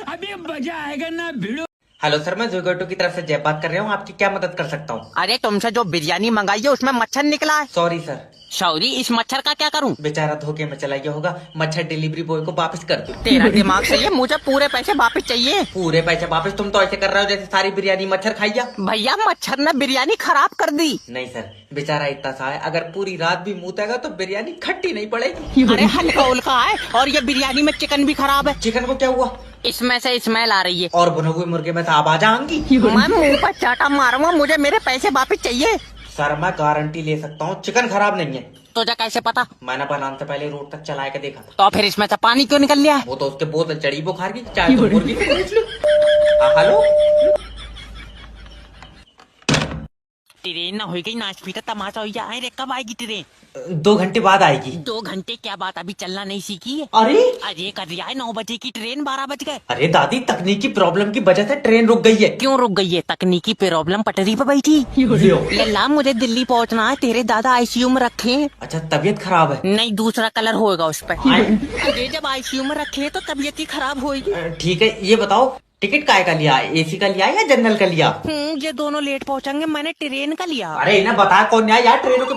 अभी मजा आएगा ना भिड़ो। हेलो सर, मैं जोगोटो की तरफ से जय बात कर रहा हूँ। आपकी क्या मदद कर सकता हूँ? अरे तुमसे जो बिरयानी मंगाई है उसमें मच्छर निकला है। Sorry sir. सॉरी, इस मच्छर का क्या करूं? बेचारा धोखे में चला गया होगा। मच्छर डिलीवरी बॉय को वापस कर दो। तेरा दिमाग सही है, मुझे पूरे पैसे वापस चाहिए। पूरे पैसे वापस? तुम तो ऐसे कर रहे हो जैसे सारी बिरयानी मच्छर खाई जा। भैया मच्छर ने बिरयानी खराब कर दी। नहीं सर, बेचारा इतना सा है, अगर पूरी रात भी मुतेगा तो बिरयानी खट्टी नहीं पड़ेगी। अरे हल्का उल्का है, और ये बिरयानी में चिकन भी खराब है। चिकन को क्या हुआ? इसमें से स्मेल आ रही है। और भुने हुए मुर्गे में से आवाज आएंगी। मैं मुंह पर चाटा मारूंगा, मुझे मेरे पैसे वापस चाहिए। सर मैं गारंटी ले सकता हूँ, चिकन खराब नहीं है। तुझे कैसे पता? मैंने बनाने से पहले रोड तक चला के देखा था। तो फिर इसमें से पानी क्यों निकल लिया है? वो तो उसके बोतल चढ़ी बुखार की, चाहे तो मुर्गी से पूछ लो। हेलो, ट्रेन ना हो गई, नाच पीटा तमाशा हो गया। अरे कब आएगी ट्रेन? 2 घंटे बाद आएगी। 2 घंटे क्या बात, अभी चलना नहीं सीखी है? अरे अरे कर दिया है, 9 बजे की ट्रेन 12 बज गए। अरे दादी, तकनीकी प्रॉब्लम की वजह से ट्रेन रुक गई है। क्यों रुक गई है? तकनीकी प्रॉब्लम, पटरी पे बैठी। लल्ला मुझे दिल्ली पहुंचना है, तेरे दादा आईसीयू में रखे हैं। अच्छा, तबीयत खराब है? नहीं, दूसरा कलर होगा उस पर। अरे जब आईसीयू में रखे हैं तो तबीयत ही खराब होगी। ठीक है, ये बताओ टिकट काय का लिया? एसी का लिया या जनरल का लिया? ये दोनों लेट पहुंचेंगे, मैंने ट्रेन का लिया। अरे इन्हें बता कौन आया यार ट्रेनों के।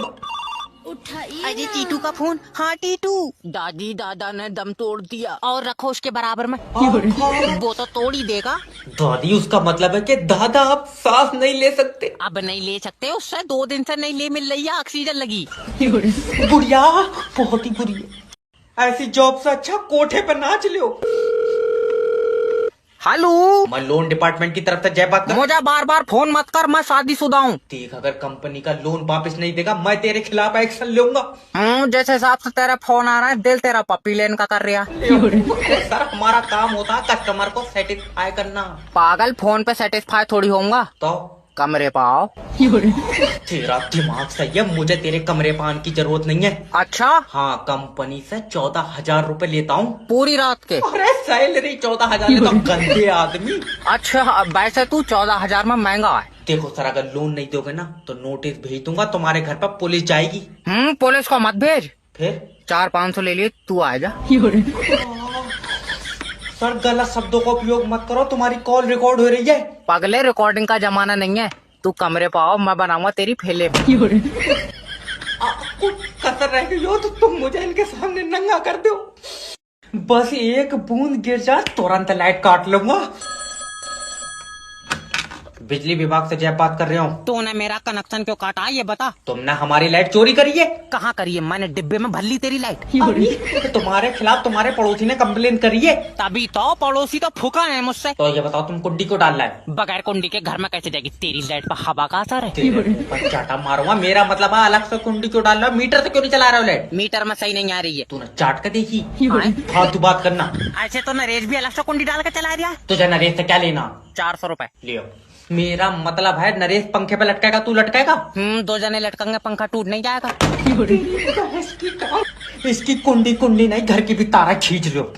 अरे टीटू का फोन। हाँ टीटू, दादी दादा ने दम तोड़ दिया। और रखो उसके बराबर में। वो तो तोड़ ही देगा। दादी, उसका मतलब है कि दादा आप सांस नहीं ले सकते? अब नहीं ले सकते, उससे 2 दिन से नहीं ले मिल रही है, ऑक्सीजन लगी। बुढ़िया बहुत ही बुरी है। ऐसी जॉब से अच्छा कोठे पर नाच लो। हेलो, मैं लोन डिपार्टमेंट की तरफ से जय बात कर। मुझे बार बार फोन मत कर, मैं शादीशुदा हूँ। देख, अगर कंपनी का लोन वापस नहीं देगा मैं तेरे खिलाफ एक्शन लूंगा। जैसे हिसाब से तेरा फोन आ रहा है, दिल तेरा पपी लेन का कर रहा है। सर हमारा काम होता है कस्टमर को सेटिस्फाई करना। पागल, फोन पे सेटिस्फाई थोड़ी होऊंगा। तो कमरे पाओ। तेरा दिमाग सही है, मुझे तेरे कमरे पान की जरूरत नहीं है। अच्छा, हाँ, कंपनी से 14,000 रूपए लेता हूँ पूरी रात के। अरे सैलरी 14,000 लेता हूँ, गंदे आदमी। अच्छा, अब वैसे तू 14,000 में महंगा है। देखो सर, अगर लोन नहीं दोगे ना तो नोटिस भेज दूंगा, तुम्हारे घर पर पुलिस जाएगी। पुलिस को मत भेज। फिर 400-500 ले लिए, तू आ जा। सर गलत शब्दों का उपयोग मत करो, तुम्हारी कॉल रिकॉर्ड हो रही है। पगले, रिकॉर्डिंग का जमाना नहीं है। तू कमरे पाओ, मैं बनाऊंगा तेरी फिल्म। कुछ कसर रह गई हो तो तुम मुझे इनके सामने नंगा कर दो। बस एक बूंद गिर जा, तुरंत लाइट काट लूंगा। बिजली विभाग से जय बात कर रहे हो। तूने मेरा कनेक्शन क्यों काटा, ये बता। तुमने हमारी लाइट चोरी करी है। कहाँ करी है? मैंने डिब्बे में भर ली तेरी लाइट। तो तुम्हारे खिलाफ तुम्हारे पड़ोसी ने कंप्लेन करी है। तभी तो पड़ोसी तो फूका है मुझसे। तो ये बताओ, तुम कुंडी को डालना है? बगैर कुंडी के घर में कैसे जाएगी? तेरी लाइट पर हवा का असर है। तेरे ऊपर चाटा मारूंगा। मेरा मतलब है अलग से कुंडी क्यों डाल रहा हो? मीटर से क्यों नहीं चला रहा हो लाइट? मीटर में सही नहीं आ रही है। तूने चाट कर देखी? हाँ? फालतू बात करना। ऐसे तो नरेश भी अलग से कुंडी डाल के चला रहा है। तुझे नरेश से क्या लेना? 400 रुपए लियो। मेरा मतलब है नरेश पंखे पे लटकेगा, तू लटकेगा? 2 जने लटकेंगे, पंखा टूट नहीं जाएगा। इसकी कुंडी नहीं, घर की भी तारा खींच लो।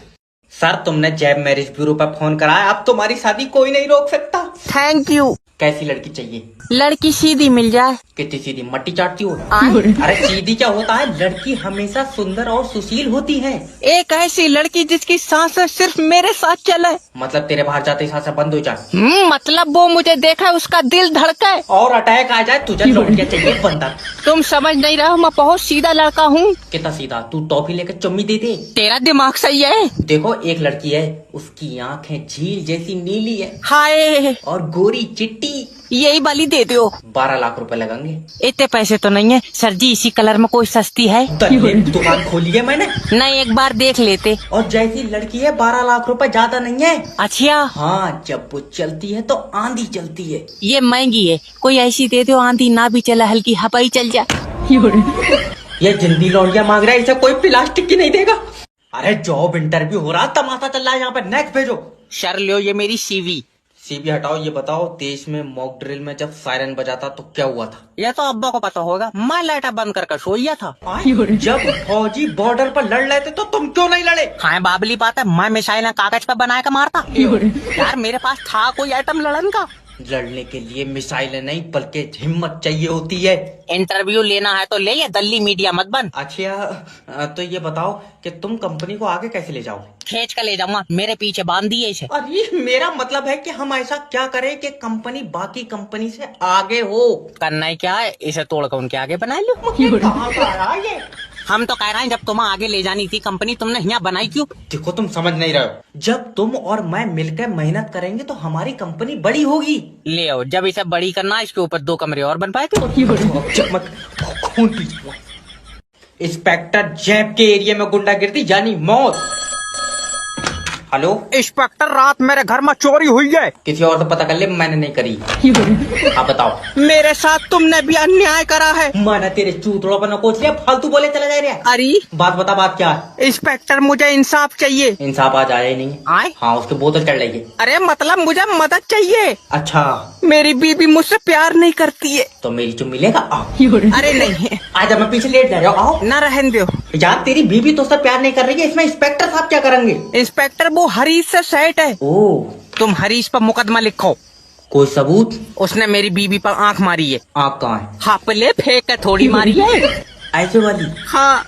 सर, तुमने जैब मैरिज ब्यूरो पर फोन कराया, अब तुम्हारी शादी कोई नहीं रोक सकता। Thank you. कैसी लड़की चाहिए? लड़की सीधी मिल जाए। कितनी सीधी? मट्टी चाटती हो? अरे सीधी क्या होता है, लड़की हमेशा सुंदर और सुशील होती है। एक ऐसी लड़की जिसकी सांसें सिर्फ मेरे साथ चले। मतलब तेरे बाहर जाते ही सांसें बंद हो जाए? मतलब वो मुझे देखा, उसका दिल धड़के और अटैक आ जाए। तुझे लौटिया चाहिए बंदर? तुम समझ नहीं रहे हो, मैं बहुत सीधा लड़का हूँ। कितना सीधा? तू टॉफी लेकर चुम्मी दे दे। तेरा दिमाग सही है। देखो, एक लड़की है, उसकी आंखें झील जैसी नीली है। हाय, और गोरी चिट्टी। यही वाली दे दो। 12 लाख रुपए लगेंगे। इतने पैसे तो नहीं है सर जी, इसी कलर में कोई सस्ती है? दुकान खोली है मैंने। नहीं, एक बार देख लेते। और जैसी लड़की है, 12 लाख रुपए ज्यादा नहीं है। अच्छा, हाँ, जब वो चलती है तो आंधी चलती है। ये महंगी है, कोई ऐसी दे दो आंधी ना भी चला, हल्की हवाई चल जा। ये जिंदी लौड़िया मांग रहा है, इसे कोई प्लास्टिक की नहीं देगा। अरे जॉब इंटरव्यू हो रहा, तमाशा चल रहा है यहाँ पे। नेक्स्ट भेजो। सर लो, ये मेरी सीवी। सीवी हटाओ। ये बताओ, देश में मॉक ड्रिल में जब सायरन बजाता तो क्या हुआ था? ये तो अब्बा को पता होगा, मैं लाइटा बंद करके सो गया था। जब फौजी बॉर्डर पर लड़ रहे थे तो तुम क्यों नहीं लड़े? हाँ, बाबली बात है, मैं मिसाइल कागज पर बना के मारता। यार मेरे पास था कोई आइटम लड़न का। लड़ने के लिए मिसाइलें नहीं बल्कि हिम्मत चाहिए होती है। इंटरव्यू लेना है तो ले, ये दल्ली मीडिया मत बन। अच्छा तो ये बताओ कि तुम कंपनी को आगे कैसे ले जाओगे? खींच कर ले जाऊंगा, मेरे पीछे बांध दिए इसे। अरे मेरा मतलब है कि हम ऐसा क्या करें कि कंपनी बाकी कंपनी से आगे हो। करना ही क्या है, इसे तोड़कर उनके आगे बना लो। कहाँ का आया ये? हम तो कह रहे हैं जब तुम्हें आगे ले जानी थी कंपनी, तुमने यहाँ बनाई क्यों? देखो तुम समझ नहीं रहे हो, जब तुम और मैं मिलकर मेहनत करेंगे तो हमारी कंपनी बड़ी होगी। ले आओ, जब इसे बड़ी करना है इसके ऊपर 2 कमरे और बन पाए थे। चमक खून पी जाऊंगा। इंस्पेक्टर जैब के एरिया में गुंडागिर्दी यानी मौत। हेलो इंस्पेक्टर, रात मेरे घर में चोरी हुई है। किसी और से पता कर ले, मैंने नहीं करी। आप बताओ। मेरे साथ तुमने भी अन्याय करा है। मैंने तेरे चूतड़ों पर नकोच लिया, फालतू बोले चला जा रहा है। अरे बात बता, बात क्या है? इंस्पेक्टर, मुझे इंसाफ चाहिए। इंसाफ आज आया ही नहीं। आए? हाँ, उसके बोतल चढ़ रही है। अरे मतलब मुझे मदद चाहिए। अच्छा, मेरी बीबी मुझसे प्यार नहीं करती है। तो मेरी चुम मिलेगा। आओ। अरे नहीं, आज मैं पीछे लेट जा रहा हूँ। आओ। न रहने दो। यार तेरी बीबी तो उससे प्यार नहीं कर रही है, इसमें इंस्पेक्टर साहब क्या करेंगे? इंस्पेक्टर, वो हरीश से सेट है। ओ, तुम हरीश पर मुकदमा लिखो। कोई सबूत? उसने मेरी बीबी पर आंख मारी है। आँख कहाँ है? हापले फेंक कर थोड़ी मारी है। ऐसे वाली? हाँ।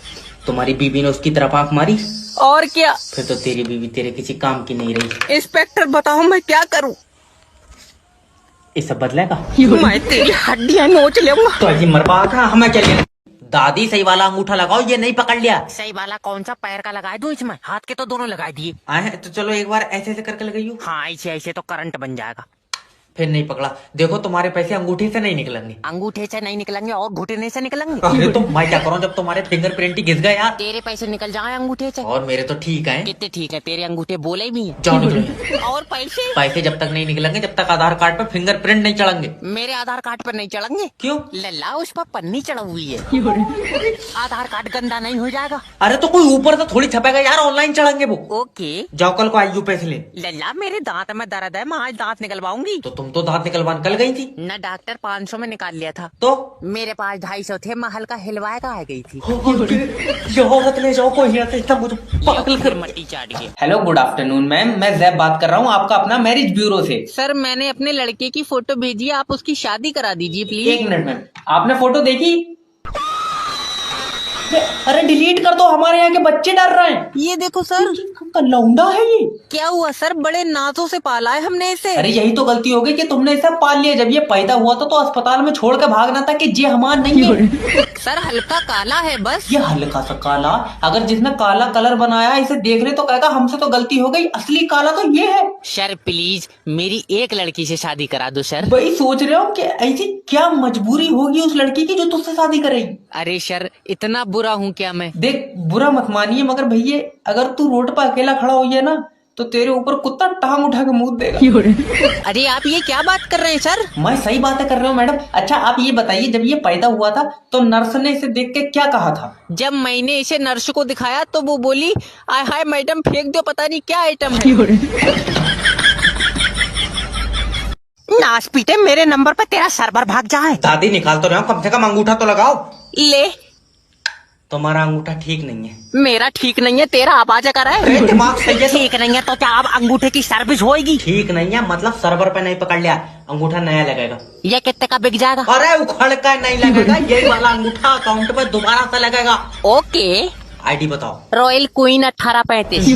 तुम्हारी बीबी ने उसकी तरफ आँख मारी? और क्या? फिर तो तेरी बीबी तेरे किसी काम की नहीं रही। इंस्पेक्टर, बताओ मैं क्या करूं? ये सब बदलेगा? मैं तेरी हड्डियां नोच लूंगा। तो ऐसी मरवा था, हमें क्या लेना? दादी सही वाला अंगूठा लगाओ, ये नहीं पकड़ लिया। सही वाला कौन सा? पैर का लगाए दूं इसमें? हाथ के तो दोनों लगा दिए। आए तो चलो एक बार ऐसे ऐसे करके लगाइयो। हाँ, ऐसे ऐसे तो करंट बन जाएगा। फिर नहीं पकड़ा। देखो तुम्हारे पैसे अंगूठे से नहीं निकलेंगे। अंगूठे से नहीं निकलेंगे और घुटने से निकलेंगे। अरे तो मैं क्या करूं जब तुम्हारे फिंगरप्रिंट ही घिस गए यार। तेरे पैसे निकल जाए अंगूठे से। और मेरे तो ठीक है। कितने ठीक है, तेरे अंगूठे बोले भी हैं। जाओ निकलो। और पैसे? पैसे जब तक नहीं निकलेंगे, जब तक आधार कार्ड पर फिंगरप्रिंट नहीं चढ़ेंगे। मेरे आधार कार्ड पर नहीं चढ़ेंगे। क्यों? लल्ला, उस पर पन्नी चढ़ा हुई है। आधार कार्ड गंदा नहीं हो जाएगा? अरे तो कोई ऊपर से थोड़ी छपेगा यार, ऑनलाइन चढ़ेंगे वो। ओके। जाओ कल को आइयो पैसे ले। लल्ला, मेरे दांत में दर्द है, मैं आज दांत निकलवाऊंगी। तो तुम तो दांत निकलवाने कल गई थी। न डॉक्टर 500 में निकाल लिया था। तो मेरे पास 250 थे, मैं हल्का हिलवाए का आ गई थी। औरत ले जाओ, कोई नहीं आता मुझे पागल कर। मट्टी चाट के। हेलो, गुड आफ्टरनून मैम, मैं जैब बात कर रहा हूँ आपका अपना मैरिज ब्यूरो से। सर, मैंने अपने लड़के की फोटो भेजी है, आप उसकी शादी करा दीजिए प्लीज। 1 मिनट मैम, आपने फोटो देखी? अरे डिलीट कर दो, हमारे यहाँ के बच्चे डर रहे हैं। ये देखो सर। लौंडा है ये। क्या हुआ सर, बड़े नाजों से पाला है हमने इसे। अरे यही तो गलती हो गई कि तुमने इसे पाल लिया। जब ये पैदा हुआ था तो अस्पताल में छोड़ के भागना था कि ये हमारा नहीं है। सर, हल्का काला है बस। ये हल्का सा काला, अगर जिसने काला कलर बनाया इसे देख रहे तो कहेगा हमसे तो गलती हो गई, असली काला तो ये है। सर प्लीज मेरी एक लड़की से शादी करा दो सर। वही सोच रहे हो कि ऐसी क्या मजबूरी होगी उस लड़की की जो तुझसे शादी करेगी। अरे सर, इतना बुरा हूँ क्या मैं? देख, बुरा मत मानिए, मगर भैया अगर तू रोड पर अकेला खड़ा हो ना तो तेरे ऊपर कुत्ता टांग उठा के मुंह देगा। अरे आप ये क्या बात कर रहे हैं सर? मैं सही बातें कर रहा हूँ मैडम। अच्छा आप ये बताइए, जब ये पैदा हुआ था तो नर्स ने इसे देख के क्या कहा था? जब मैंने इसे नर्स को दिखाया तो वो बोली, आय हाय मैडम, फेंक दो, पता नहीं क्या आइटम है। नाच पीटे, मेरे नंबर पर तेरा सर्वर भाग जाए। दादी निकाल तो रहे हो, कम से कम अंगूठा तो लगाओ। ले, तुम्हारा अंगूठा ठीक नहीं है। मेरा ठीक नहीं है, तेरा आवाज कर रहा है। दिमाग सही है तो? ठीक नहीं है तो क्या अब अंगूठे की सर्विस होएगी? ठीक नहीं है मतलब सर्वर पे नहीं पकड़ लिया, अंगूठा नया लगेगा। ये कितने का बिक जाएगा? अरे उखड़ का नहीं लगेगा, यही वाला अंगूठा अकाउंट पे दोबारा से लगेगा। ओके। आईडी बताओ। Royal queen 1835।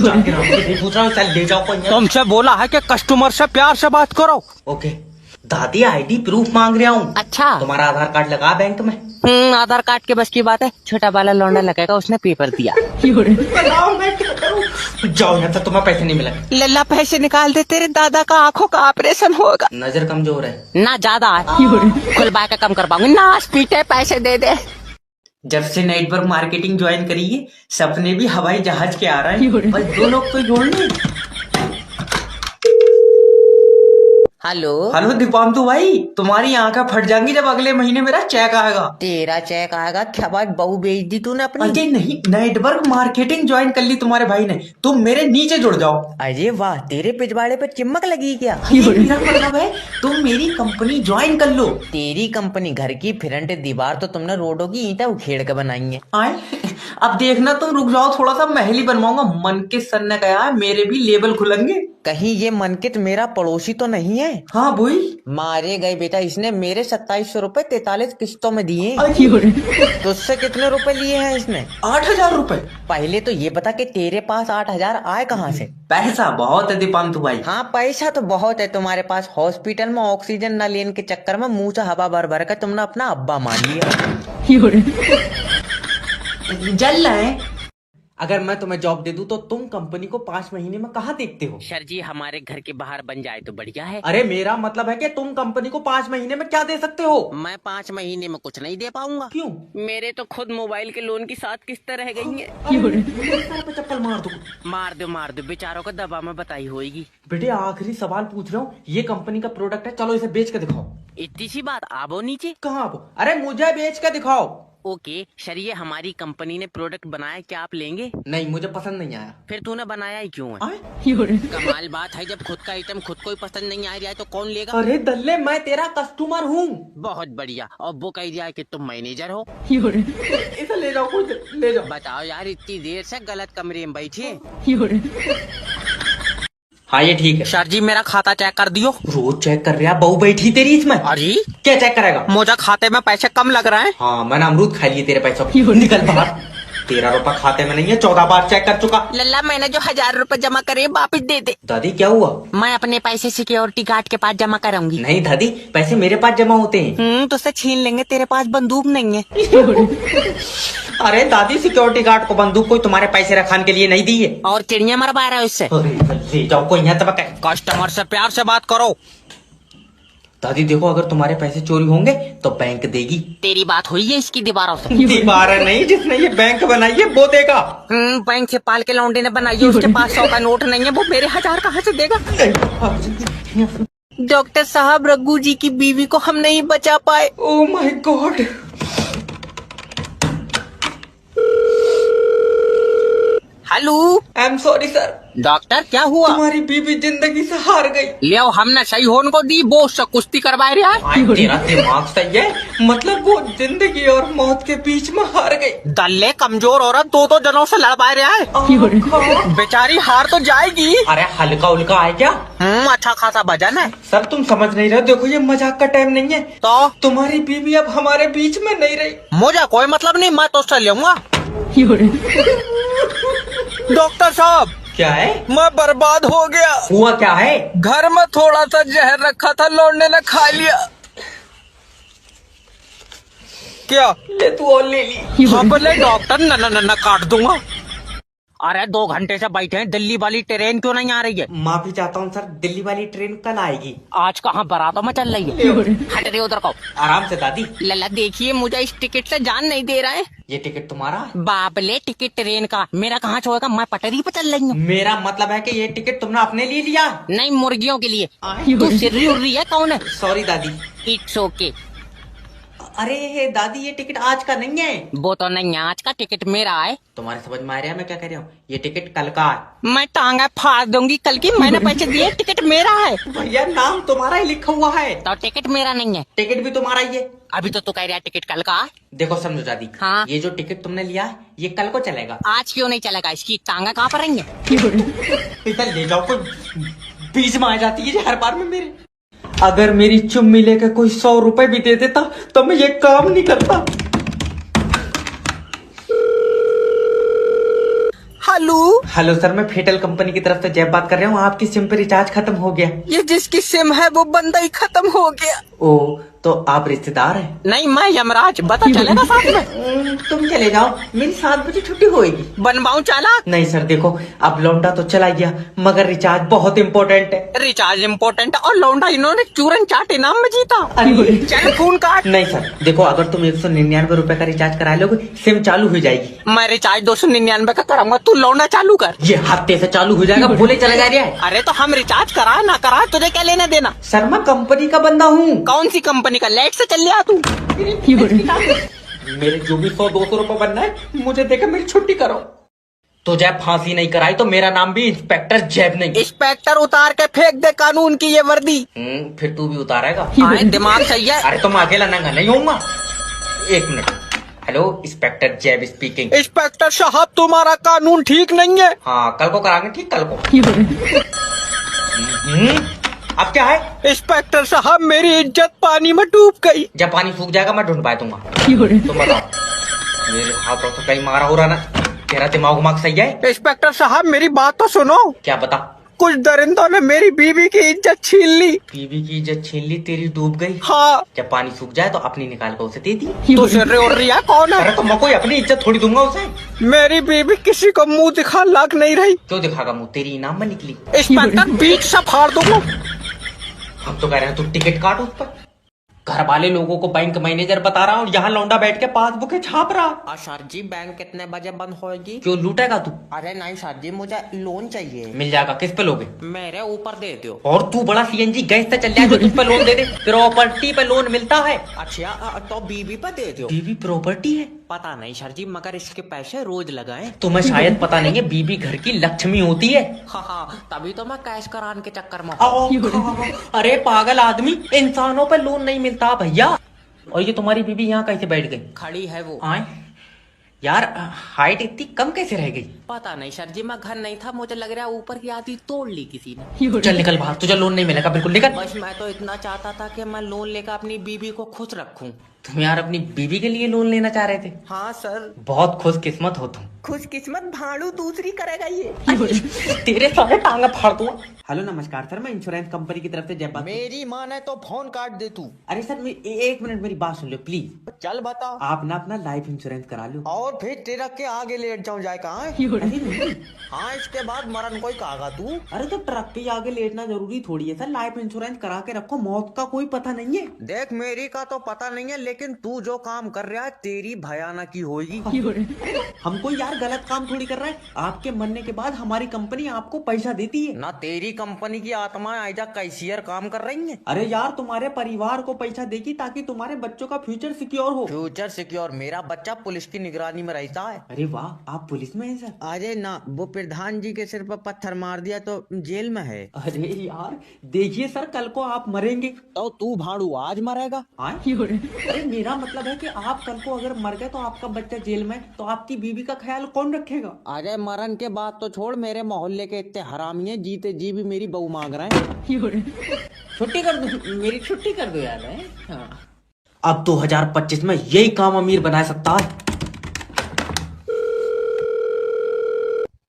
पूछ रहा हूँ, चल ले जाओ कोई। तुमसे बोला है कि कस्टमर से प्यार से बात करो। ओके दादी, आईडी प्रूफ मांग रहा हूँ। अच्छा। तुम्हारा आधार कार्ड लगा बैंक में? आधार कार्ड के बस की बात है, छोटा वाला लौंडा लगेगा, उसने पेपर दिया। जाओ यहाँ से, तुम्हें पैसे नहीं मिलेंगे। लल्ला पैसे निकाल दे, तेरे दादा का आंखों का ऑपरेशन होगा। नजर कमजोर है ना ज्यादा है, खुलवा के कम कर पाऊंगी। नाच पीटे, पैसे दे दे। जब से नेटवर्क मार्केटिंग ज्वाइन करी है, सपने भी हवाई जहाज के आ रहे हैं। बस 2 लोग तो जोड़ने। हेलो दीपांतु भाई, तुम्हारी आंखें फट जाएंगी जब अगले महीने मेरा चेक आएगा। तेरा चेक आएगा? क्या बात, बहू बेच दी तूने अपनी? अरे नहीं, नेटवर्क मार्केटिंग ज्वाइन कर ली तुम्हारे भाई ने, तुम मेरे नीचे जुड़ जाओ। अरे वाह, तेरे पिछवाड़े पे चिमक लगी क्या? मेरा मतलब है तुम मेरी कंपनी ज्वाइन कर लो। तेरी कंपनी घर की फ्रंट दीवार तो तुमने रोडों की ईंटें उखेड़ के बनाई है। आए अब देखना, तुम रुक जाओ थोड़ा सा, महल ही बनवाऊंगा। मनकित सर ने कहा है मेरे भी लेबल खुलेंगे। कहीं ये मनकित मेरा पड़ोसी तो नहीं है? हाँ बोई। मारे गए बेटा, इसने मेरे 2700 रुपए 43 किस्तों में दिए। तुझसे कितने रुपए लिए हैं इसने? 8,000 रुपए। पहले तो ये बता कि तेरे पास 8,000 आए कहाँ से? पैसा बहुत है दीपांतु भाई। हाँ पैसा तो बहुत है तुम्हारे पास। हॉस्पिटल में ऑक्सीजन न लेने के चक्कर में मुंह से हवा भर भर कर तुमने अपना अब्बा मान लिया। जल रहे हैं। अगर मैं तुम्हें जॉब दे दूं तो तुम कंपनी को 5 महीने में कहाँ देखते हो? सर जी हमारे घर के बाहर बन जाए तो बढ़िया है। अरे मेरा मतलब है कि तुम कंपनी को 5 महीने में क्या दे सकते हो? मैं 5 महीने में कुछ नहीं दे पाऊंगा। क्यों? मेरे तो खुद मोबाइल के लोन की 7 किस्तें रह गई हैं। सर पे चप्पल मार दो। मार दो बेचारों को दबा में बताई होगी। बेटे आखिरी सवाल पूछ रहा हूँ, ये कंपनी का प्रोडक्ट है, चलो इसे बेच के दिखाओ। इतनी सी बात, आबो नीचे। कहाँ आप? अरे मुझे बेच के दिखाओ। ओके सर, ये हमारी कंपनी ने प्रोडक्ट बनाया, क्या आप लेंगे? नहीं मुझे पसंद नहीं आया। फिर तूने बनाया ही क्यों है? आए? कमाल बात है, जब खुद का आइटम खुद को ही पसंद नहीं आ रहा है तो कौन लेगा? अरे दल्ले मैं तेरा कस्टमर हूँ। बहुत बढ़िया। और वो कह दिया है कि तुम मैनेजर हो। इसे ले जाओ, कुछ ले जाओ। बताओ यार, इतनी देर से गलत कमरे में बैठे। हाँ ये ठीक है। सर जी मेरा खाता चेक कर दियो। रोज चेक कर रहा, बहू बैठी तेरी इसमें। अरे क्या चेक करेगा? मुझे खाते में पैसे कम लग रहे हैं। हाँ मैंने अमरूद खा लिए तेरे पैसों। निकल बाहर। 13 रुपए खाते में नहीं है, 14 बार चेक कर चुका। लल्ला मैंने जो 1000 रुपए जमा करे वापिस दे दे। दादी क्या हुआ? मैं अपने पैसे सिक्योरिटी गार्ड के पास जमा कराऊंगी। नहीं दादी, पैसे मेरे पास जमा होते हैं। तो उससे छीन लेंगे, तेरे पास बंदूक नहीं है। अरे दादी सिक्योरिटी गार्ड को बंदूक कोई तुम्हारे पैसे रखाने के लिए नहीं दी है। और चिड़िया मरवा रहा है उससे। अरे ले जाओ, कोई यहाँ तब। कस्टमर से प्यार से बात करो। दादी देखो, अगर तुम्हारे पैसे चोरी होंगे तो बैंक देगी। तेरी बात हुई है इसकी दीवारों से? दीवार नहीं, जिसने ये बैंक बनाई है वो देगा। बैंक से पाल के लौंडे ने बनाई है, उसके पास 100 का नोट नहीं है, वो मेरे 1000 कहाँ से देगा? डॉक्टर साहब, रघु जी की बीवी को हम नहीं बचा पाए। Oh my God. Hello. I am sorry sir. Doctor क्या हुआ? तुम्हारी बीवी जिंदगी से हार गई। ले हमने सही होने को दी, वो उससे कुश्ती करवा रहा है। तेरा दिमाग सही है, मतलब वो जिंदगी और मौत के बीच में हार गई। दल्ले कमजोर औरत 2 जनों से लड़वा रहा है। बेचारी हार तो जाएगी। अरे हल्का उल्का है क्या? अच्छा खासा भजन है। सर तुम समझ नहीं रहे, देखो ये मजाक का टाइम नहीं है। तो तुम्हारी बीवी अब हमारे बीच में नहीं रही। मुझे कोई मतलब नहीं, मैं तो उससे लूंगा। डॉक्टर साहब क्या है? मैं बर्बाद हो गया। हुआ क्या है? घर में थोड़ा सा जहर रखा था, लौंडे ने खा लिया। क्या? ले तू और ले ली। हाँ बोले डॉक्टर, न काट दूंगा। अरे 2 घंटे से बैठे हैं, दिल्ली वाली ट्रेन क्यों नहीं आ रही है? माफी चाहता हूँ सर, दिल्ली वाली ट्रेन कल आएगी। आज कहाँ बारातों में चल रही है? हट रही उधर को। आराम से दादी। लल्ला देखिए, मुझे इस टिकट से जान नहीं दे रहा है। ये टिकट तुम्हारा है? बाबले टिकट ट्रेन का, मेरा कहाँ छोड़ेगा? मैं पटरी पे चल रही हूँ। मेरा मतलब है कि ये टिकट तुमने अपने लिए लिया। नहीं, मुर्गियों के लिए। तू सिर्री उर्री है? कौन है? सॉरी दादी। It's okay. अरे दादी ये टिकट आज का नहीं है। वो तो नहीं है, आज का टिकट मेरा है। तुम्हारे समझ में आ रहा है मैं क्या कह रहा हूँ? ये टिकट कल का है। मैं टांगा फाड़ दूंगी कल की, मैंने पैसे दिए, टिकट मेरा है। भैया नाम तुम्हारा ही लिखा हुआ है। तो टिकट मेरा नहीं है। टिकट भी तुम्हारा ही है। अभी तो तू कह रहा है टिकट कल का है। देखो समझो दादी, हाँ। ये जो टिकट तुमने लिया है ये कल को चलेगा। आज क्यों नहीं चलेगा? इसकी टांगा कहाँ पर रहेंगे? इधर ले जाओ, कोई बीच में आ जाती है हर बार में मेरे। अगर मेरी चुम्मी लेकर कोई 100 रुपए भी दे देता तो मैं ये काम नहीं करता। हेलो सर, मैं फेटल कंपनी की तरफ से जैब बात कर रहा हूँ। आपकी सिम पे रिचार्ज खत्म हो गया। ये जिसकी सिम है वो बंदा ही खत्म हो गया। ओ तो आप रिश्तेदार हैं? नहीं, मैं यमराज, बता चलेगा साथ में? तुम चले जाओ, मेरी 7 बजे छुट्टी होएगी। बनवाऊं चालाक? नहीं सर देखो, अब लौंडा तो चला गया मगर रिचार्ज बहुत इम्पोर्टेंट है। रिचार्ज इम्पोर्टेंट और लौंडा इन्होंने चूरन चाट इनाम में जीता। अरे चल फोन काट। नहीं सर देखो, अगर तुम 199 रुपए का रिचार्ज करा लोगे सिम चालू हो जाएगी। मैं रिचार्ज 299 का कराऊंगा, तू लौंडा चालू कर। ये हफ्ते से चालू हो जाएगा, बोले चला जा रहा है। अरे तो हम रिचार्ज करा ना करा, तुझे क्या लेना देना? सर मैं कंपनी का बंदा हूँ। कौन सी कंपनी का? लेट से चल लिया तू। मेरे जो भी 100-200 रुपए बनना है मुझे देकर मेरी छुट्टी करो। तो जैब फांसी नहीं कराई तो मेरा नाम भी इंस्पेक्टर जैब नहीं। इंस्पेक्टर उतार के फेंक दे कानून की ये वर्दी। फिर तू भी उतारेगा? दिमाग सही है। अरे तो मैं अकेला नंगा नहीं होऊंगा। 1 मिनट। हेलो इंस्पेक्टर जैब स्पीकिंग। इंस्पेक्टर साहब, तुम्हारा कानून ठीक नहीं है। हाँ कल को कराएंगे, ठीक कल को। अब क्या है? इंस्पेक्टर साहब मेरी इज्जत पानी में डूब गई। जब पानी सूख जाएगा मैं ढूंढ पाया दूंगा। तुम बताओ, मेरे हाथ तो कहीं मारा हो रहा ना? तेरा दिमाग उमाग सही है? इंस्पेक्टर साहब मेरी बात तो सुनो। क्या बता? कुछ दरिंदों ने मेरी बीवी की इज्जत छीन ली। बीवी की इज्जत छीन ली, तेरी डूब गई। हाँ। जब पानी सूख जाए तो अपनी निकाल कर उसे दे दी। तो सिर और रिया कौन है? अरे तो मैं कोई अपनी इज्जत थोड़ी दूंगा उसे। मेरी बीवी किसी को मुंह दिखा लायक नहीं रही। क्यों दिखागा मुंह? तेरी इनाम में निकली। इंस्पेक्टर बीच से फाड़ दूंगा। हम तो कह रहे हैं तू टिकट काट उस पर। घर वाले लोगों को बैंक मैनेजर बता रहा हूँ, यहाँ लौंडा बैठ के पासबुक छाप रहा। सर जी बैंक कितने बजे बंद होगी? क्यों लूटेगा तू? अरे नहीं सर जी मुझे लोन चाहिए। मिल जाएगा। किस पे लोगे? मेरे ऊपर दे दो। और तू बड़ा सीएनजी गैस से चल जाए जो तुझ पे लोन दे दे। प्रॉपर्टी पे लोन मिलता है। अच्छा तो बीवी पर दे दो। बीवी प्रॉपर्टी है? पता नहीं सर जी मगर इसके पैसे रोज लगाएं। तुम्हें शायद पता नहीं है, बीवी घर की लक्ष्मी होती है। हाँ तभी तो मैं कैश कराने के चक्कर में। अरे पागल आदमी, इंसानों पे लोन नहीं मिलता भैया। और ये तुम्हारी बीवी यहाँ कैसे बैठ गई? खड़ी है वो। आए यार, हाइट इतनी कम कैसे रह गई? पता नहीं सर जी मैं घर नहीं था, मुझे लग रहा है ऊपर की आधी तोड़ ली किसी ने। चल निकल बाहर, तुझे लोन नहीं मिलेगा, बिल्कुल निकल। बस मैं तो इतना चाहता था कि मैं लोन लेकर अपनी बीवी को खुश रखूं। तुम यार अपनी बीवी के लिए लोन लेना चाह रहे थे? हाँ सर। बहुत खुश किस्मत हो तुम। खुश किस्मत भाड़ू दूसरी करेगा ये। तेरे सारे टांगा फाड़ दूंगा। हेलो नमस्कार सर, मैं इंश्योरेंस कंपनी की तरफ से जय बात। मेरी माँ ने तो फोन काट दे तू। अरे सर एक मिनट मेरी बात सुन लो प्लीज। चल बता। आप ना अपना लाइफ इंश्योरेंस करा लो। और फिर ट्रक के आगे लेट जाऊं जाए कहाँ? हाँ इसके बाद मरण कोई कहागा तू? अरे तो ट्रक के आगे लेटना जरूरी थोड़ी है सर, लाइफ इंश्योरेंस करा के रखो, मौत का कोई पता नहीं है। देख मेरी का तो पता नहीं है, लेकिन तू जो काम कर रहा है तेरी भयानक की होगी। हम कोई यार गलत काम थोड़ी कर रहे हैं। आपके मरने के बाद हमारी कंपनी आपको पैसा देती है ना। तेरी कंपनी की आत्मा आजा कैशियर काम कर रही है। अरे यार तुम्हारे परिवार को पैसा देगी ताकि तुम्हारे बच्चों का फ्यूचर सिक्योर हो। Future secure? मेरा बच्चा पुलिस की निगरानी में रहता है। अरे वाह, आप पुलिस में हैं सर? अरे ना, वो प्रधान जी के सिर पर पत्थर मार दिया तो जेल में है। अरे यार देखिए सर, कल को आप मरेंगे तो तू भाड़ू आज मरेगा। अरे मेरा मतलब है कि आप कल को अगर मर गए तो आपका बच्चा जेल में, तो आपकी बीवी का ख्याल कौन रखेगा? अरे मरण के बाद तो छोड़, मेरे मोहल्ले के इतने हरामी हैं, जीते जी भी मेरी बहू मांग रहे हैं। छुट्टी कर दो, मेरी छुट्टी कर दो यार। हाँ। अब 2025 में यही काम अमीर बना सकता है।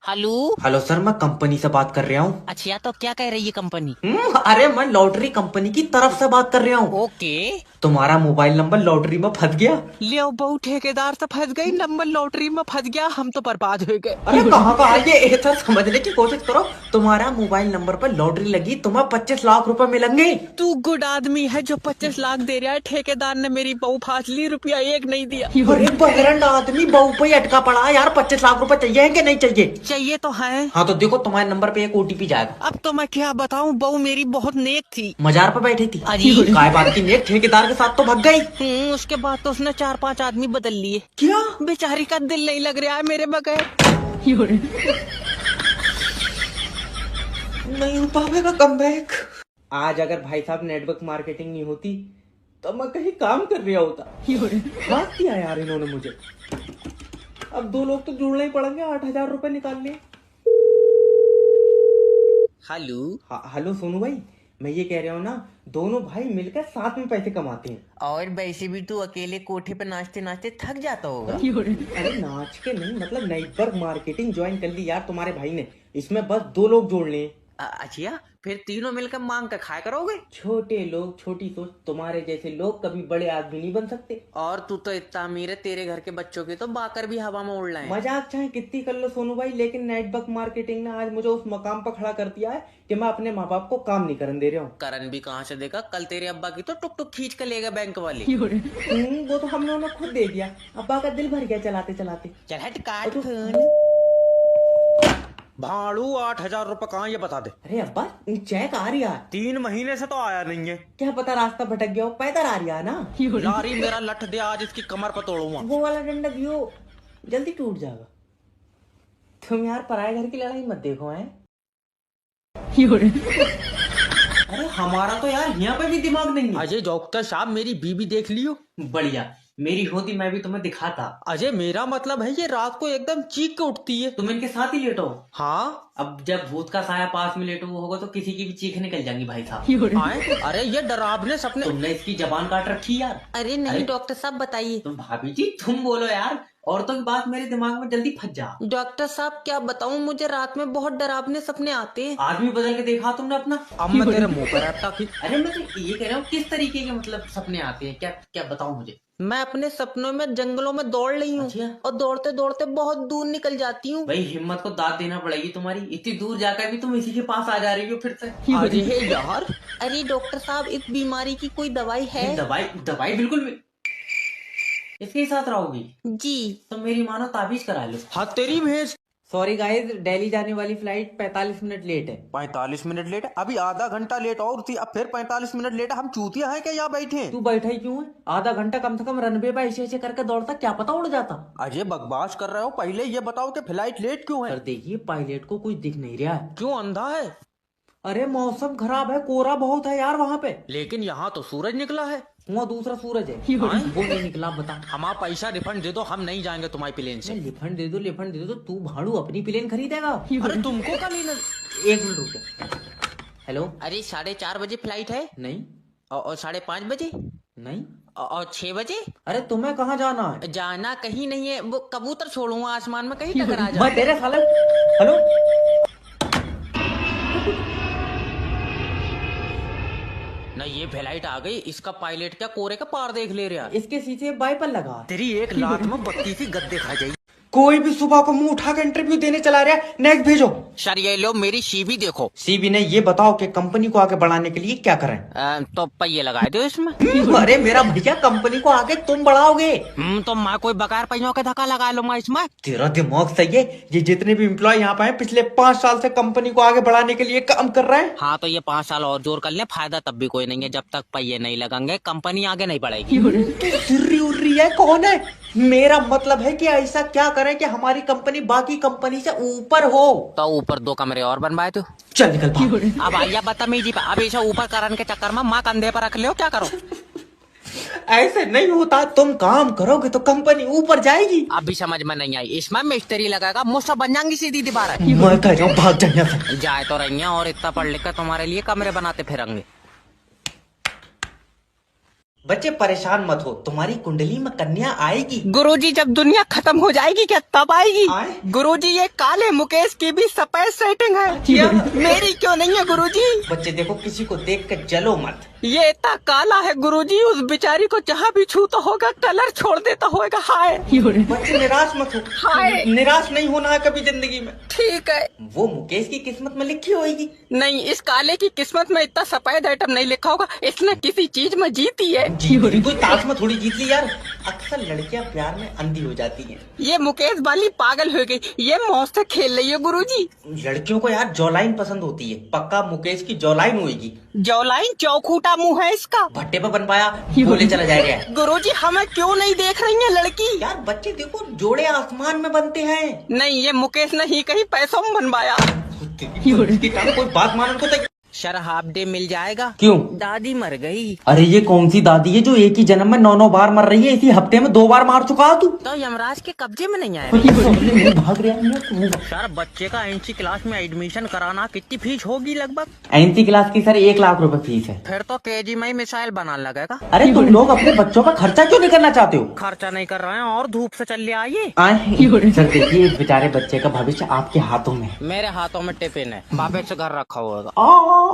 हेलो। हेलो सर, मैं कंपनी से बात कर रहा हूँ। अच्छा तो क्या कह रही है कंपनी? अरे मैं लॉटरी कंपनी की तरफ से बात कर रहा हूँ। ओके। तुम्हारा मोबाइल नंबर लॉटरी में फंस गया। ले बहू ठेकेदार से फंस गई, नंबर लॉटरी में फंस गया, हम तो बर्बाद हो गए। अरे कहाँ का ये सर, समझने की कोशिश करो। तुम्हारा मोबाइल नंबर पर लॉटरी लगी, तुम्हें 25 लाख रुपए मिलेंगे। तू गुड आदमी है जो 25 लाख दे रहा है, ठेकेदार ने मेरी बहू फांस ली, रुपया एक नहीं दिया। अरे बहरंड आदमी बहू पे अटका पड़ा है यार। 25 लाख रुपए चाहिए है कि नहीं चाहिए? चाहिए तो है। हाँ तो देखो, तुम्हारे नंबर पे एक OTP जाएगा। अब तो मैं क्या बताऊं, बहू मेरी बहुत नेक थी। मजार पे बैठी थी। अजी। काय बात की नेक ठेकेदार के साथ तो भाग गई। उसके बाद तो उसने 4-5 आदमी बदल लिए। क्या? बेचारी का दिल नहीं लग रहा है मेरे बगैर। नहीं हो पाएगा कमबैक। आज अगर भाई साहब नेटवर्क मार्केटिंग नहीं होती तो मैं कहीं काम कर रहा होता। बात किया यार इन्होंने मुझे। अब 2 लोग तो जुड़ना ही पड़ेंगे, 8,000 रुपए निकाल लिए। हेलो। हेलो सोनू भाई, मैं ये कह रहा हूँ ना, दोनों भाई मिलकर साथ में पैसे कमाते हैं। और वैसे भी तू अकेले कोठे पे नाचते नाचते थक जाता होगा। अरे नाच के नहीं, मतलब नेटवर्क मार्केटिंग ज्वाइन कर ली यार तुम्हारे भाई ने। इसमें बस 2 लोग जोड़ने हैं। अच्छा फिर तीनों मिलकर मांग कर खाया करोगे? छोटे लोग, छोटी सोच। तुम्हारे जैसे लोग कभी बड़े आदमी नहीं बन सकते। और तू तो इतना अमीर है, तेरे घर के बच्चों के तो बाकर भी हवा में उड़ रहे हैं। मजाक चाहे कितनी कर लो सोनू भाई, लेकिन नेटवर्क मार्केटिंग ने आज मुझे उस मकाम पर खड़ा कर दिया है कि मैं अपने माँ बाप को काम नहीं करने दे रहा हूँ। करण भी कहाँ से देगा? कल तेरे अब्बा की तो टुक टुक खींच कर लेगा बैंक वाले। वो तो हम लोगों ने खुद दे दिया। अब्बा का दिल भर गया चलाते चलाते। चल हट काट फोन। भाड़ू 8,000 रुपए कहाँ, ये बता दे। अरे अब्बा चेक आ रही है। 3 महीने से तो आया नहीं है। क्या पता रास्ता भटक गया हो, पैदल आ रही है ना। लारी मेरा लठ दे, आज इसकी कमर पर तोड़ूंगा। वो वाला डंडा दियो, जल्दी टूट जाएगा। तुम यार पराये घर की लड़ाई मत देखो हैं। अरे हमारा तो यार यहाँ पे भी दिमाग नहीं है। अजय डॉक्टर साहब मेरी बीबी देख लियो। बढ़िया, मेरी होती मैं भी तुम्हें दिखाता। अजय मेरा मतलब है ये रात को एकदम चीख के उठती है। तुम इनके साथ ही लेटो। हाँ अब जब भूत का साया पास में लेटो होगा तो किसी की भी चीख निकल जाएंगी भाई साहब। आए? अरे ये डरावने सपने। तुमने इसकी जबान काट रखी यार। अरे नहीं डॉक्टर साहब बताइए। तुम भाभी जी तुम बोलो यार, औरतों की बात मेरे दिमाग में जल्दी फंस जा। डॉक्टर साहब क्या बताऊं, मुझे रात में बहुत डरावने सपने आते हैं। आदमी बदल के देखा तुमने अपना? अब मैं तेरे मुंह पर आता कि अरे मैं तो ये कह रहा हूँ किस तरीके के मतलब सपने आते हैं, क्या क्या बताओ मुझे। मैं अपने सपनों में जंगलों में दौड़ रही हूँ अच्छा। और दौड़ते दौड़ते बहुत दूर निकल जाती हूँ। भाई हिम्मत को दाद देना पड़ेगी तुम्हारी, इतनी दूर जाकर भी तुम इसी के पास आ जा रही हो फिर से। अरे हे यार अरे डॉक्टर साहब इस बीमारी की कोई दवाई है? दवाई दवाई बिल्कुल इसके साथ रहोगी जी। तो मेरी मानो ताबीज करा लो। हाँ तेरी भेज। सॉरी गाइस, दिल्ली जाने वाली फ्लाइट 45 मिनट लेट है। 45 मिनट लेट है? अभी आधा घंटा लेट और थी, अब फिर 45 मिनट लेट है। हम चूतिया है क्या यहाँ बैठे हैं? तू बैठा ही क्यों है? आधा घंटा कम से कम रनवे पे ऐसे ऐसे करके दौड़ता, क्या पता उड़ जाता। अजय बकवास कर रहे हो, पहले ये बताओ कि फ्लाइट लेट क्यों पर है? देखिए पायलट को कुछ दिख नहीं रहा है। क्यों अंधा है? अरे मौसम खराब है, कोहरा बहुत है यार वहाँ पे। लेकिन यहाँ तो सूरज निकला है। वहाँ दूसरा सूरज है, वो नहीं निकला। बता हमारा पैसा रिफंड दे दो, हम नहीं जाएंगे तुम्हारी प्लेन से। लिफंड दे दो तो तू भाड़ू अपनी प्लेन खरीदेगा। अरे तुमको का लेना? 1 मिनट रुको। हेलो। अरे 4:30 बजे फ्लाइट है नहीं और 5:30 बजे नहीं। और 6 बजे। अरे तुम्हें कहाँ जाना है? जाना कहीं नहीं है, वो कबूतर छोड़ूंगा आसमान में, कहीं टकरा जा। मैं तेरे साले। हेलो। ना ये फ्लाइट आ गई, इसका पायलट क्या कोरे का पार देख ले रहा? इसके शीशे वाइपर लगा है। तेरी एक लात में 32 गद्दे खा जाएगी। कोई भी सुबह को मुंह उठा के इंटरव्यू देने चला रहा है। नेक्स्ट भेजो। सर ये लो मेरी सीवी देखो। सीबी ने ये बताओ कि कंपनी को आगे बढ़ाने के लिए क्या करें? तो पहिए लगा दो इसमें। अरे मेरा भैया, कंपनी को आगे तुम बढ़ाओगे। तो मैं कोई बगैर पहियों के धक्का लगा लूंगा इसमें। तेरा दिमाग सही है। ये जितने भी एम्प्लॉय यहाँ पे हैं पिछले 5 साल से कंपनी को आगे बढ़ाने के लिए काम कर रहे हैं। हाँ तो ये 5 साल और जोर कर ले, फायदा तब भी कोई नहीं है। जब तक पहिए नहीं लगेंगे कंपनी आगे नहीं बढ़ेगी। सिर्री उर्री है, कौन है? मेरा मतलब है कि ऐसा क्या करें कि हमारी कंपनी बाकी कंपनी से ऊपर हो। तो ऊपर 2 कमरे और बनवाए तो। चल निकल भाग। अब आइया बदतमीजी पे, अब ऐसा ऊपर करने के चक्कर में माँ कंधे पर रख ले, क्या करो? ऐसे नहीं होता, तुम काम करोगे तो कंपनी ऊपर जाएगी। अब भी समझ में नहीं आई, इसमें मिस्त्री लगाएगा, मुझसे बन जाएंगी सीधी दीवार। मैं कह रहा हूँ भाग जाए यहाँ से। जाए तो रही हैं और इतना पढ़ लिख कर तुम्हारे लिए कमरे बनाते फिरेंगे। बच्चे परेशान मत हो, तुम्हारी कुंडली में कन्या आएगी। गुरुजी जब दुनिया खत्म हो जाएगी क्या तब आएगी? आए? गुरुजी ये काले मुकेश की भी सफेद सेटिंग है, मेरी क्यों नहीं है गुरुजी? बच्चे देखो, किसी को देख कर जलो मत। ये इतना काला है गुरुजी, उस बेचारी को जहाँ भी छूता होगा कलर छोड़ देता होगा। हाय बच्चे निराश मत हो। हाय। निराश नहीं होना है कभी जिंदगी में। ठीक है। वो मुकेश की किस्मत में लिखी होगी। नहीं, इस काले की किस्मत में इतना सफेद आइटम नहीं लिखा होगा, इसने किसी चीज में जीती है। जीती कोई ताश में थोड़ी जीत ली यार। अक्सर लड़कियां प्यार में अंधी हो जाती हैं। ये मुकेश वाली पागल हो गई, ये मौज से खेल रही है गुरुजी। लड़कियों को यार जॉलाइन पसंद होती है, पक्का मुकेश की जॉलाइन होगी। जौलाइन चौखूटा मुंह है इसका। भट्टे पे बन पाया, बोले चला जाएगा। गुरुजी हमें क्यों नहीं देख रही है लड़की? यार बच्चे देखो, जोड़े आसमान में बनते हैं। नहीं, ये मुकेश ने ही कहीं पैसों में बनवाया। कोई बात मानने को तो। सर हाफ डे मिल जाएगा? क्यों? दादी मर गई। अरे ये कौन सी दादी है जो एक ही जन्म में 9 बार मर रही है? इसी हफ्ते में 2 बार मार चुका तू। तो यमराज के कब्जे में नहीं आया। भाग रहा है। सर बच्चे का एनसी क्लास में एडमिशन कराना कितनी फीस होगी लगभग? एनसी क्लास की सर 1 लाख रुपए फीस है। फिर तो केजी में ही मिसाइल बनाने लगेगा। अरे तुम लोग अपने बच्चों का खर्चा क्यों नहीं करना चाहते हो? खर्चा नहीं कर रहे हैं और धूप से चल आइए। सर देखिए, इस बेचारे बच्चे का भविष्य आपके हाथों में है। मेरे हाथों में टिफिन है, वापस से घर रखा होगा।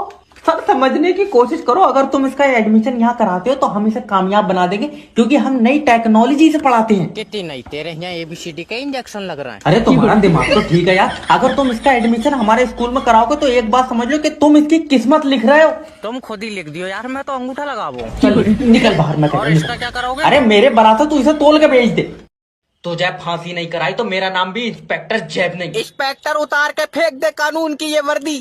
सर समझने की कोशिश करो, अगर तुम इसका एडमिशन यहाँ कराते हो तो हम इसे कामयाब बना देंगे, क्योंकि हम नई टेक्नोलॉजी से पढ़ाते हैं। कितनी नहीं, तेरे यहाँ ABCD का इंजेक्शन लग रहा है। अरे तुम्हारा दिमाग तो ठीक है यार, अगर तुम इसका एडमिशन हमारे स्कूल में कराओगे तो एक बात समझ लो कि तुम इसकी किस्मत लिख रहे हो। तुम खुद ही लिख दियो यार, मैं तो अंगूठा लगाऊं। चल निकल बाहर। मैं और इसका क्या करोगे? अरे मेरे बराबर तू इसे तोल के भेज दे। तो जब फांसी नहीं कराई तो मेरा नाम भी इंस्पेक्टर जैब नहीं। इंस्पेक्टर उतार के फेंक दे कानून की ये वर्दी।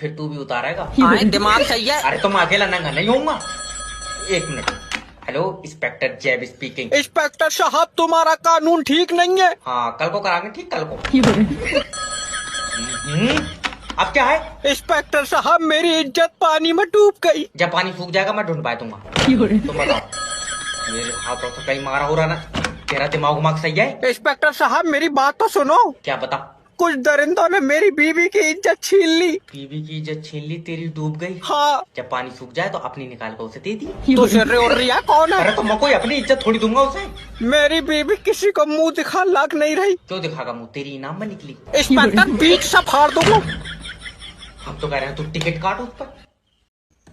फिर तू भी उतारेगा? दिमाग सही है। अरे तुम अकेला नंगा नहीं होऊंगा। 1 मिनट। हेलो, इंस्पेक्टर जैब स्पीकिंग। इंस्पेक्टर साहब तुम्हारा कानून ठीक नहीं है। हाँ कल को कराएंगे, ठीक कल को। अब क्या है? इंस्पेक्टर साहब मेरी इज्जत पानी में डूब गई। जब पानी सूख जाएगा मैं ढूंढ पाया दूंगा। तुम बताओ। मेरे हाथों से कहीं मारा हो रहा ना। तेरा दिमाग उमाग सही है? इंस्पेक्टर साहब मेरी बात तो सुनो। क्या बता? कुछ दरिंदों ने मेरी बीवी की इज्जत छीन ली। बीवी की इज्जत छीन ली, तेरी डूब गई। हाँ। जब पानी सूख जाए तो अपनी निकाल कर उसे दे दी। तो सिर और रिया कौन है? अरे तो मैं कोई अपनी इज्जत थोड़ी दूंगा उसे। मेरी बीवी किसी को मुंह दिखा लायक नहीं रही। क्यों दिखागा मुंह? तेरी इनाम में निकली। इंस्पेक्टर बीच से फाड़ दूंगा। हम तो कह रहे हैं तू टिकट काट उस पर।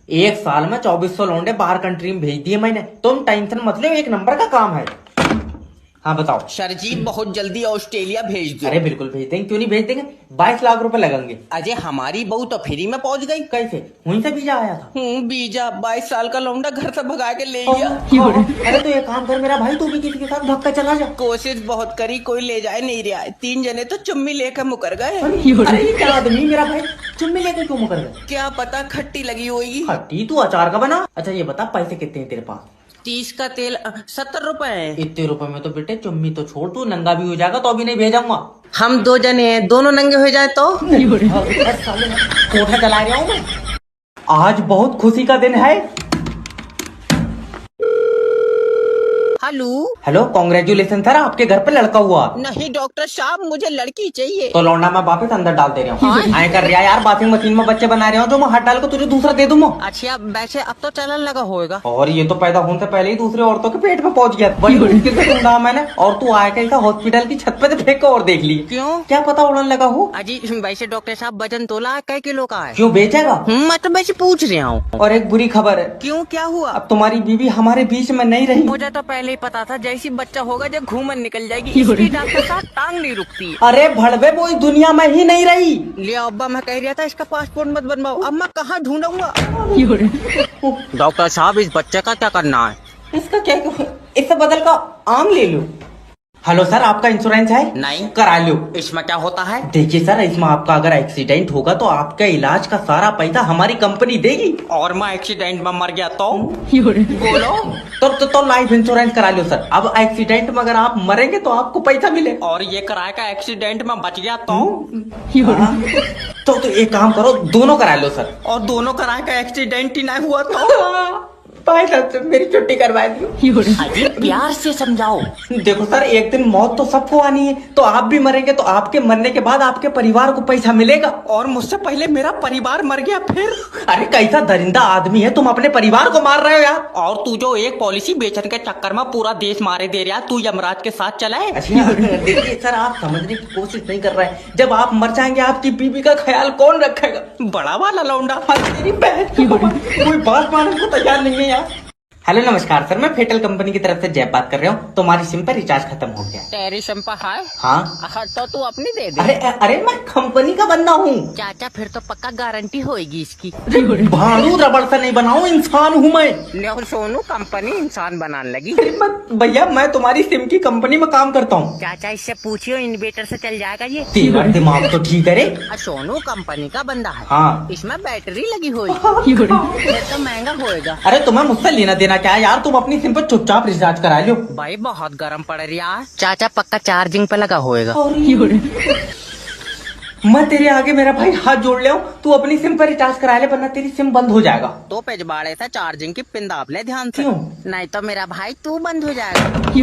एक साल में 2400 लौंडे बाहर कंट्री में भेज दिए मैंने। तुम टेंशन मत लो, एक नंबर का काम है। हाँ बताओ। सर जी बहुत जल्दी ऑस्ट्रेलिया भेज दो। अरे बिल्कुल भेज देंगे, क्यों नहीं भेज देंगे। 22 लाख रुपए लगेंगे। अजय हमारी बहू तो फ्री में पहुंच गई। कैसे? वहीं से वीजा आया था। बीजा 22 साल का लौंडा घर से भगा के ले गया। अरे तो एक काम कर मेरा भाई, तू भी किसी के साथ भाग कर चला जा। कोशिश बहुत करी, कोई ले जाए नहीं रहा। 3 जने तो चुम्मी लेकर मुकर गए। अरे ये क्या आदमी मेरा भाई, चुम्मी लेकर क्यों मुकर गए? क्या पता खट्टी लगी होगी। खट्टी तू अचार का बना। अच्छा ये बता पैसे कितने हैं तेरे पास? 30 का तेल 70 रुपए है। इतने रुपए में तो बेटे चुम्मी तो छोड़, तू नंगा भी हो जाएगा तो अभी नहीं भेजूंगा। हम 2 जने हैं, दोनों नंगे हो जाए तो। कोठा चला रहा हूँ मैं। आज बहुत खुशी का दिन है। हेलो। हेलो, कांग्रेचुलेशन सर, आपके घर पे लड़का हुआ। नहीं डॉक्टर साहब मुझे लड़की चाहिए। तो लौंडा मैं वापस अंदर डाल दे रहा हूँ। आए कर रहा यार, बाथिंग मशीन में बच्चे बना रहे हो जो मैं हाथ डाल को तुझे दूसरा दे दूंगा। अच्छा वैसे अब तो चलन लगा होएगा। और ये तो पैदा होने से पहले ही दूसरे औरतों के पेट में पहुंच गया। बड़ी मुश्किल से ढूंढा मैंने, और तू आया कहीं का हॉस्पिटल की छत पे से फेंक और देख ली। क्यों? क्या पता उड़न लगा हो। अजी वैसे डॉक्टर साहब वजन तोला कै किलो का है? क्यों बेचेगा? मैं तो वैसे पूछ रहा हूँ। और एक बुरी खबर है। क्यों क्या हुआ? अब तुम्हारी बीवी हमारे बीच में नहीं रही। मुझे तो पहले ही पता था, जैसी बच्चा होगा जब घूमन निकल जाएगी। इसलिए डॉक्टर साहब टांग नहीं रुकती। अरे भड़वे वो इस दुनिया में ही नहीं रही। लिया अब्बा मैं कह रहा था इसका पासपोर्ट मत बनवाओ। अब मैं कहाँ ढूंढूंगा? डॉक्टर साहब इस बच्चे का क्या करना है? इसका क्या, इससे बदल का आम ले लो। हेलो सर, आपका इंश्योरेंस है? नहीं। करा लो। इसमें क्या होता है? देखिए सर, इसमें आपका अगर एक्सीडेंट होगा तो आपका इलाज का सारा पैसा हमारी कंपनी देगी। और मैं एक्सीडेंट में मर गया तो? बोलो। तो लाइफ इंश्योरेंस करा लो सर। अब एक्सीडेंट में अगर आप मरेंगे तो आपको पैसा मिलेगा। और ये कराए का एक्सीडेंट में बच गया तो? तो एक काम करो, दोनों करा लो सर। और दोनों कराए का एक्सीडेंट ही नहीं हुआ तो? भाई साहब मेरी छुट्टी करवा दियो। अजी प्यार से समझाओ। देखो सर, एक दिन मौत तो सबको आनी है, तो आप भी मरेंगे तो आपके मरने के बाद आपके परिवार को पैसा मिलेगा। और मुझसे पहले मेरा परिवार मर गया फिर? अरे कैसा दरिंदा आदमी है, तुम अपने परिवार को मार रहे हो यार। और तू जो एक पॉलिसी बेचने के चक्कर में पूरा देश मारे दे रहा, तू यमराज के साथ चला है। अच्छा देखिए सर, आप समझने की कोशिश नहीं कर रहे हैं। जब आप मर जाएंगे आपकी बीवी का ख्याल कौन रखेगा? बड़ा वाला लौंडा। तेरी बहन कोई बात मानने को तैयार नहीं है यार। हेलो नमस्कार सर, मैं फेटल कंपनी की तरफ से जय बात कर रहा हूँ। तुम्हारी सिम पर रिचार्ज खत्म हो गया। तेरी सिंपा है? हाँ। तो तू अपनी दे दे। अरे मैं कंपनी का बंदा हूँ। चाचा फिर तो पक्का गारंटी होएगी इसकी। भाड़ू रबड़ से नहीं बनाऊँ, इंसान हूँ मैं। ले सोनू कंपनी इंसान बनाने लगी। भैया मैं तुम्हारी सिम की कंपनी में काम करता हूँ। चाचा इससे पूछियो, इन्वेटर से चल जाएगा ये। तेरा दिमाग तो ठीक है रे। सोनू कंपनी का बंदा है। हाँ। इसमें बैटरी लगी होगी। ये तो महंगा होएगा। अरे तुम्हें मुझसे लेना देना क्या है यार, तुम अपनी सिम पर चुपचाप रिचार्ज करा लो। भाई बहुत गर्म पड़ रहा है। चाचा पक्का चार्जिंग पे लगा होएगा। मैं तेरे आगे मेरा भाई हाथ जोड़ ले हूँ, तू अपनी सिम पर रिचार्ज करा ले वरना तेरी सिम बंद हो जाएगा। तो पेजबाड़े से चार्जिंग की पिन दाब ले ध्यान से। क्यों? नहीं तो मेरा भाई तू बंद हो जाएगा।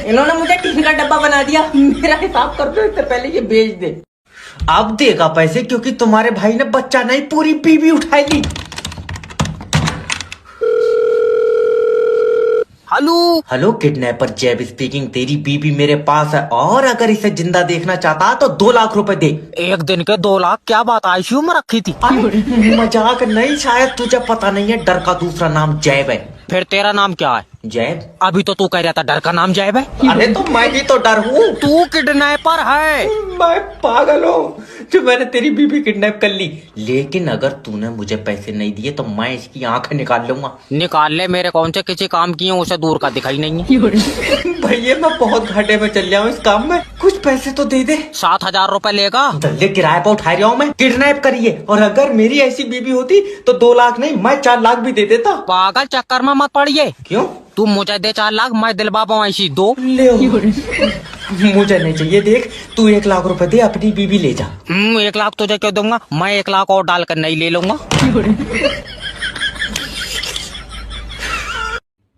इन्होंने मुझे टिफिन का डब्बा बना दिया। मेरा हिसाब कर दो, इससे पहले ये बेच दे। अब देगा पैसे, क्योंकि तुम्हारे भाई ने बच्चा नहीं पूरी बीवी उठाई ली। हेलो किडनैपर जैब स्पीकिंग। तेरी बीबी मेरे पास है, और अगर इसे जिंदा देखना चाहता तो 2 लाख रुपए दे। एक दिन के 2 लाख? क्या बात, आईसीयू में रखी थी? मजाक नहीं, शायद तुझे पता नहीं है, डर का दूसरा नाम जैब है। फिर तेरा नाम क्या है? जैब। अभी तो तू कह रहा था डर का नाम जैब है। अरे तो मैं ही तो डर हूँ। तू किडनैपर है। मैं पागल हूँ जो मैंने तेरी बीबी किडनैप कर ली। लेकिन अगर तूने मुझे पैसे नहीं दिए तो मैं इसकी आंखें निकाल लूंगा। निकाल ले, मेरे कौन से किसी काम की है, उसे दूर का दिखाई नहीं है। भैया मैं बहुत घाटे में चल रहा हूँ इस काम में, कुछ पैसे तो दे दे। 7,000 रुपए लेगा? दल्ले किराए पर उठा रहा हूँ मैं, किडनैप करिए। और अगर मेरी ऐसी बीबी होती तो 2 लाख नहीं मैं 4 लाख भी दे देता। पागल चक्कर में मत पड़िए। क्यों? तू मुझे दे 4 लाख, मैं दिलवा पाऊँ ऐसी 2। मुझे नहीं चाहिए। देख तू 1 लाख रुपए दे, अपनी बीबी ले जा। 1 लाख तुझे क्यों दूंगा, मैं 1 लाख और डालकर नहीं ले लूंगा।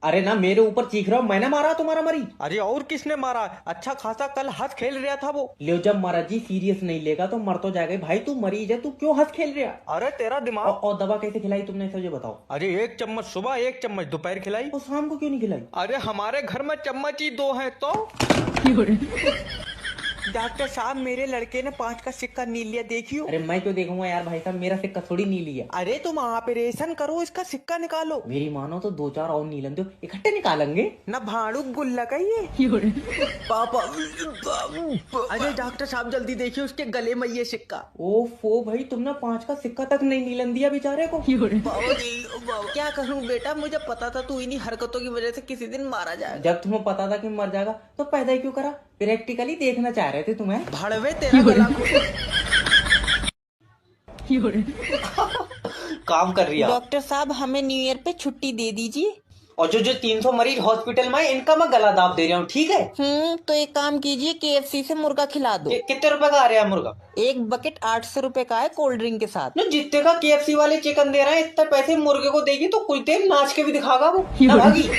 अरे ना मेरे ऊपर चीख रहा हूँ, मैंने मारा तुम्हारा मरीज? अरे और किसने मारा? अच्छा खासा कल हंस खेल रहा था वो। ले जब महाराज जी सीरियस नहीं लेगा तो मर तो जाएगा भाई। तू मरीज है, तू क्यों हंस खेल रहा? अरे तेरा दिमाग। और दवा कैसे खिलाई तुमने, मुझे बताओ। अरे 1 चम्मच सुबह 1 चम्मच दोपहर खिलाई। और शाम को क्यों नहीं खिलाई? अरे हमारे घर में चम्मच ही 2 हैं तो। डॉक्टर साहब मेरे लड़के ने 5 का सिक्का नील लिया, देखियो। अरे मैं क्यों देखूंगा यार भाई साहब, मेरा सिक्का थोड़ी नी लिया। अरे तुम ऑपरेशन करो, इसका सिक्का निकालो। मेरी मानो तो 2-4 और नीलन दो, इकट्ठे निकालेंगे ना भाड़ू गुल्ला का ये पापा। अरे डॉक्टर साहब जल्दी देखिए उसके गले में ये सिक्का। ओफो भाई, तुमने 5 का सिक्का तक नहीं नीलन दिया बेचारे को। क्या करूं बेटा, मुझे पता था तू इन्हीं हरकतों की वजह से किसी दिन मारा जाएगा। जब तुम्हें पता था कि मर जाएगा तो पैदा ही क्यों करा? प्रैक्टिकली देखना चाह रहे थे तुम्हें। भड़वे तेरा गला काम कर रही है। डॉक्टर साहब हमें न्यू ईयर पे छुट्टी दे दीजिए। और जो 300 मरीज हॉस्पिटल में है, इनका मैं गला दाब दे रहा हूँ, ठीक है? तो एक काम कीजिए, KFC से मुर्गा खिला दो। कितने रुपए का आ रहा है मुर्गा? एक बकेट 800 रुपए का है कोल्ड ड्रिंक के साथ। ना जितने का KFC वाले चिकन दे रहे हैं, इतने पैसे मुर्गे को देगी तो कुछ देर नाच के भी दिखागा वो ना भागी।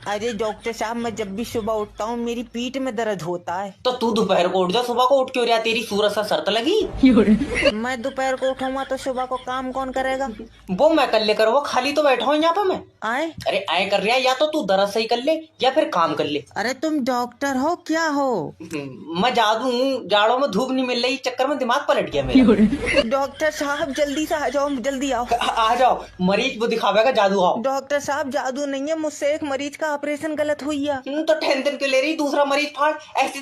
अरे डॉक्टर साहब मैं जब भी सुबह उठता हूँ मेरी पीठ में दर्द होता है। तो तू दोपहर को उठ जा, सुबह को उठ क्यों रहा? तेरी सूरत सा शर्त लगी। मैं दोपहर को उठाऊंगा तो सुबह को काम कौन करेगा? वो मैं कर ले, करो, वो खाली तो बैठा हूँ यहाँ पे मैं। आए? अरे आए कर रहा है, या तो तू दर्द सही कर ले या फिर काम कर ले। अरे तुम डॉक्टर हो क्या हो? मैं जादू हूँ, जाड़ों में धूप नहीं मिल रही, चक्कर में दिमाग पलट गया मेरा। डॉक्टर साहब जल्दी से आ जाओ, जल्दी आओ। आ जाओ, मरीज वो दिखावेगा जादू। आओ। डॉक्टर साहब जादू नहीं है, मुझसे एक मरीज का ऑपरेशन गलत हुई है। तो टेंशन क्यों ले रही? दूसरा मरीज फाड़, ऐसी